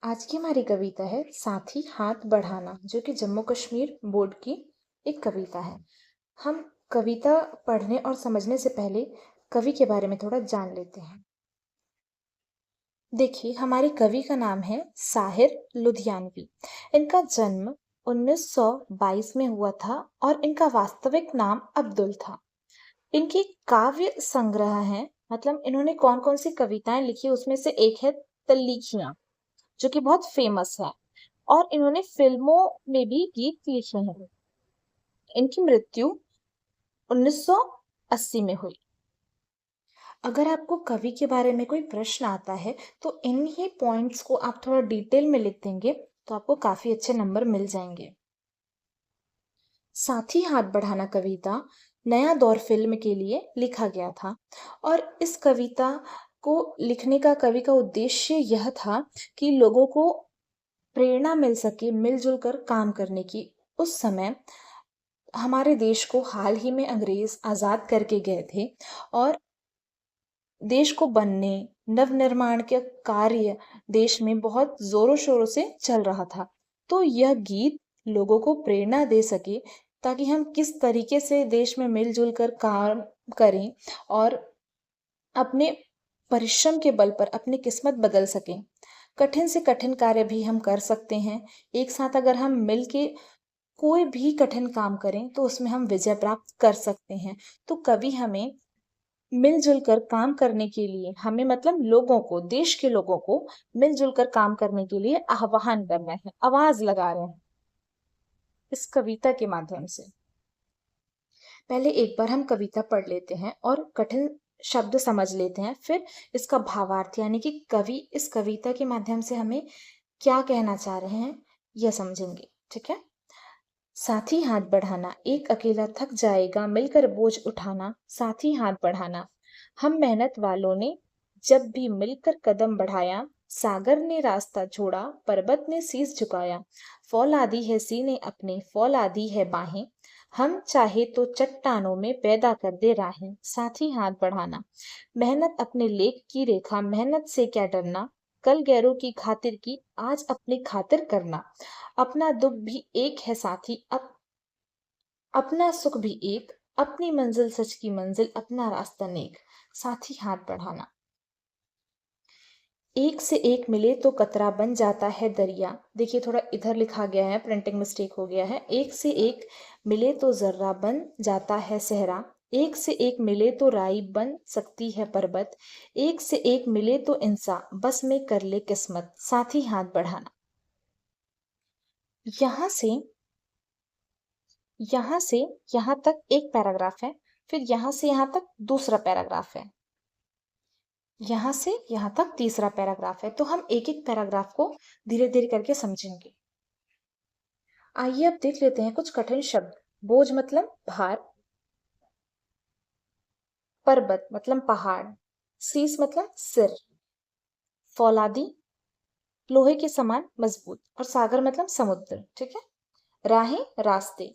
आज की हमारी कविता है साथी हाथ बढ़ाना, जो कि जम्मू कश्मीर बोर्ड की एक कविता है। हम कविता पढ़ने और समझने से पहले कवि के बारे में थोड़ा जान लेते हैं। देखिए, हमारे कवि का नाम है साहिर लुधियानवी। इनका जन्म 1922 में हुआ था और इनका वास्तविक नाम अब्दुल था। इनकी काव्य संग्रह है, मतलब इन्होंने कौन कौन सी कविताएं लिखी उसमें से एक है तल्लीखियां, जो कि बहुत फेमस है। और इन्होंने फिल्मों में भी गीत लिखे हैं। इनकी मृत्यु 1980 में हुई। अगर आपको कवि के बारे में कोई प्रश्न आता है तो इन्हीं पॉइंट्स को आप थोड़ा डिटेल में लिख देंगे तो आपको काफी अच्छे नंबर मिल जाएंगे। साथ ही हाथ बढ़ाना कविता नया दौर फिल्म के लिए लिखा गया था और इस कविता को लिखने का कवि का उद्देश्य यह था कि लोगों को प्रेरणा मिल सके मिलजुल कर काम करने की। उस समय हमारे देश को हाल ही में अंग्रेज आजाद करके गए थे और देश को बनने नवनिर्माण के कार्य देश में बहुत जोरों शोरों से चल रहा था। तो यह गीत लोगों को प्रेरणा दे सके ताकि हम किस तरीके से देश में मिलजुल कर काम करें और अपने परिश्रम के बल पर अपनी किस्मत बदल सकें। कठिन से कठिन कार्य भी हम कर सकते हैं। एक साथ अगर हम मिल के कोई भी कठिन काम करें तो उसमें हम विजय प्राप्त कर सकते हैं। तो कवि हमें मिलजुल कर काम करने के लिए, हमें मतलब लोगों को, देश के लोगों को मिलजुल कर काम करने के लिए आह्वान कर रहे हैं, आवाज लगा रहे हैं इस कविता के माध्यम से। पहले एक बार हम कविता पढ़ लेते हैं और कठिन शब्द समझ लेते हैं, फिर इसका भावार्थ यानी कि कवि इस कविता के माध्यम से हमें क्या कहना चाह रहे हैं यह समझेंगे। ठीक है। साथी हाथ बढ़ाना, एक अकेला थक जाएगा मिलकर बोझ उठाना, साथी हाथ बढ़ाना। हम मेहनत वालों ने जब भी मिलकर कदम बढ़ाया, सागर ने रास्ता छोड़ा पर्वत ने शीस झुकाया, फौलादी है सीने अपने फौलादी है बाहें, हम चाहे तो चट्टानों में पैदा कर दे राहें, साथी हाथ बढ़ाना। मेहनत अपने लेख की रेखा, मेहनत से क्या डरना, कल गैरों की खातिर की आज अपनी खातिर करना, अपना दुख भी एक है साथी, अपना सुख भी एक, अपनी मंजिल सच की मंजिल, अपना रास्ता नेक, साथी हाथ बढ़ाना। एक से एक मिले तो कतरा बन जाता है दरिया। देखिए, थोड़ा इधर लिखा गया है, प्रिंटिंग मिस्टेक हो गया है। एक से एक मिले तो जर्रा बन जाता है सहरा, एक से एक मिले तो राई बन सकती है पर्वत, एक से एक मिले तो इंसान बस में कर ले किस्मत, साथी हाथ बढ़ाना। यहाँ से यहाँ से यहाँ तक एक पैराग्राफ है, फिर यहाँ से यहाँ तक दूसरा पैराग्राफ है, यहाँ से यहाँ तक तीसरा पैराग्राफ है। तो हम एक एक पैराग्राफ को धीरे धीरे करके समझेंगे। आइए अब देख लेते हैं कुछ कठिन शब्द। बोझ मतलब भार, पर्वत मतलब पहाड़, शीस मतलब सिर, फौलादी लोहे के समान मजबूत और सागर मतलब समुद्र। ठीक है। राहें रास्ते,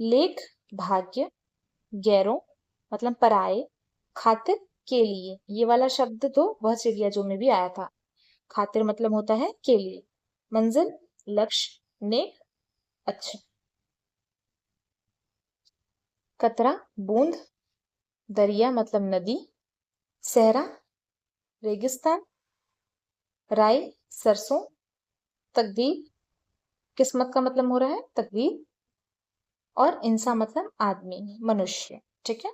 लेख भाग्य, गैरों मतलब पराये, खातिर के लिए, ये वाला शब्द तो वह चिड़िया जो में भी आया था। खातिर मतलब होता है के लिए, मंजिल लक्ष्य, नेक अच्छा, कतरा बूंद, दरिया मतलब नदी, सहरा रेगिस्तान, राई सरसों, तकदीर किस्मत का मतलब हो रहा है तकदीर, और इंसान मतलब आदमी मनुष्य। ठीक है।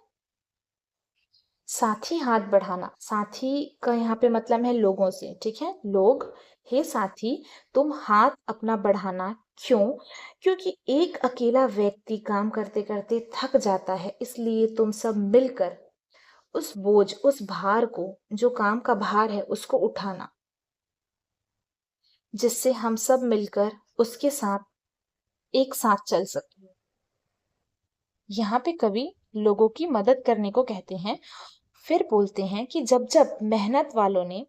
साथी हाथ बढ़ाना, साथी का यहाँ पे मतलब है लोगों से। ठीक है। लोग, हे साथी तुम हाथ अपना बढ़ाना। क्यों? क्योंकि एक अकेला व्यक्ति काम करते करते थक जाता है, इसलिए तुम सब मिलकर उस बोझ, उस भार को, जो काम का भार है उसको उठाना, जिससे हम सब मिलकर उसके साथ एक साथ चल सके। यहाँ पे कवि लोगों की मदद करने को कहते हैं। फिर बोलते हैं कि जब जब मेहनत वालों ने,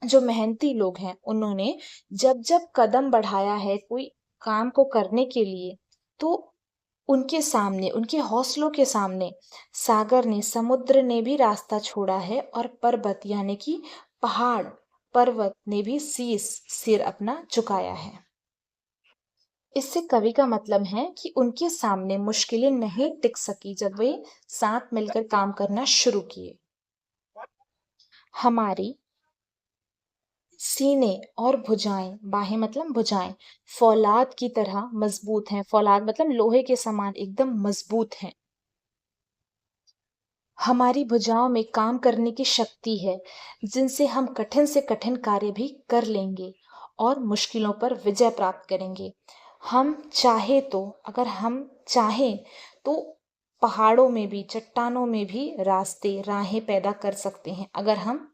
जो मेहनती लोग हैं उन्होंने जब जब कदम बढ़ाया है कोई काम को करने के लिए, तो उनके सामने, उनके हौसलों के सामने सागर ने, समुद्र ने भी रास्ता छोड़ा है और पर्वत यानी कि पहाड़ पर्वत ने भी सिर अपना झुकाया है। इससे कवि का मतलब है कि उनके सामने मुश्किलें नहीं टिक सकी जब वे साथ मिलकर काम करना शुरू किए। हमारी सीने और भुजाएं, बाहें मतलब भुजाएं, फौलाद की तरह मजबूत हैं। फौलाद मतलब लोहे के समान एकदम मजबूत हैं। हमारी भुजाओं में काम करने की शक्ति है, जिनसे हम कठिन से कठिन कार्य भी कर लेंगे और मुश्किलों पर विजय प्राप्त करेंगे। हम चाहे तो अगर हम चाहें तो पहाड़ों में भी, चट्टानों में भी रास्ते, राहें पैदा कर सकते हैं, अगर हम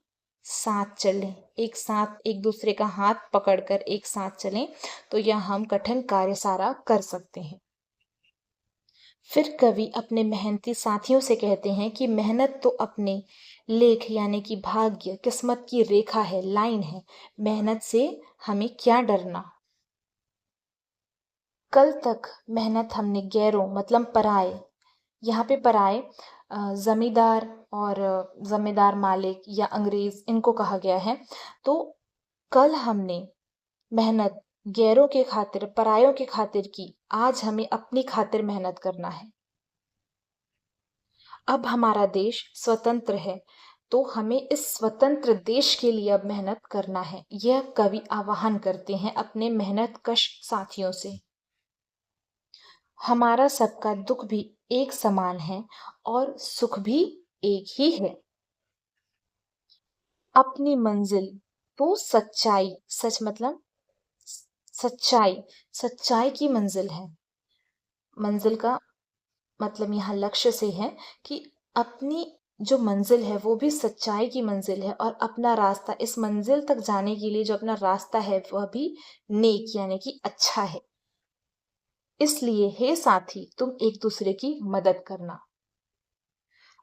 साथ चलें, एक साथ एक दूसरे का हाथ पकड़कर एक साथ चलें, तो यह हम कठिन कार्य सारा कर सकते हैं। फिर कवि अपने मेहनती साथियों से कहते हैं कि मेहनत तो अपने लेख यानी कि भाग्य, किस्मत की रेखा है, लाइन है। मेहनत से हमें क्या डरना। कल तक मेहनत हमने गैरों मतलब पराए, यहाँ पे पराए जमींदार और जमींदार मालिक या अंग्रेज, इनको कहा गया है। तो कल हमने मेहनत गैरों के खातिर, परायों के खातिर की, आज हमें अपनी खातिर मेहनत करना है। अब हमारा देश स्वतंत्र है, तो हमें इस स्वतंत्र देश के लिए अब मेहनत करना है। यह कवि आह्वान करते हैं अपने मेहनतकश साथियों से। हमारा सबका दुख भी एक समान है और सुख भी एक ही है। अपनी मंजिल तो सच्चाई, सच मतलब सच्चाई, सच्चाई की मंजिल है। मंजिल का मतलब यहाँ लक्ष्य से है कि अपनी जो मंजिल है वो भी सच्चाई की मंजिल है, और अपना रास्ता, इस मंजिल तक जाने के लिए जो अपना रास्ता है वह भी नेक यानी कि अच्छा है। इसलिए हे साथी, तुम एक दूसरे की मदद करना।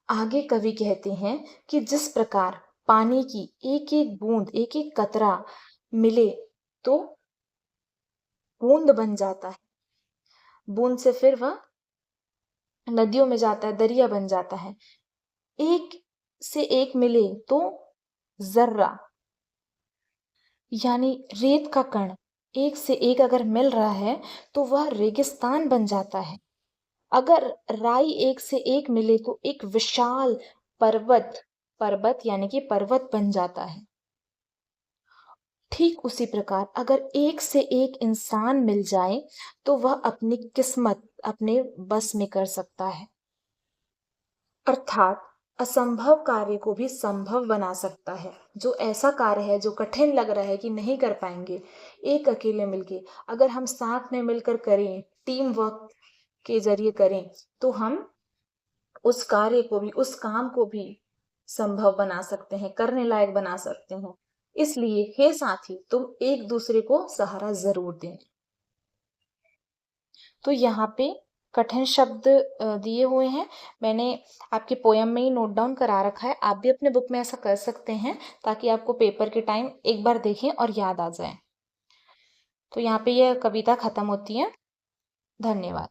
आगे कवि कहते हैं कि जिस प्रकार पानी की एक एक बूंद, एक एक कतरा मिले तो बूंद बन जाता है, बूंद से फिर वह नदियों में जाता है, दरिया बन जाता है। एक से एक मिले तो जर्रा यानी रेत का कण, एक से एक अगर मिल रहा है तो वह रेगिस्तान बन जाता है। अगर राई एक से एक मिले तो एक विशाल पर्वत, पर्वत यानी कि पर्वत बन जाता है। ठीक उसी प्रकार अगर एक से एक इंसान मिल जाए तो वह अपनी किस्मत अपने बस में कर सकता है, अर्थात असंभव कार्य को भी संभव बना सकता है। जो ऐसा कार्य है जो कठिन लग रहा है कि नहीं कर पाएंगे एक अकेले मिलके, अगर हम साथ में मिलकर करें, टीम वर्क के जरिए करें, तो हम उस कार्य को भी, उस काम को भी संभव बना सकते हैं, करने लायक बना सकते हैं। इसलिए हे साथी, तुम एक दूसरे को सहारा जरूर दें। तो यहाँ पे कठिन शब्द दिए हुए हैं, मैंने आपके पोयम में ही नोट डाउन करा रखा है। आप भी अपने बुक में ऐसा कर सकते हैं ताकि आपको पेपर के टाइम एक बार देखें और याद आ जाए। तो यहाँ पे यह कविता खत्म होती है। धन्यवाद।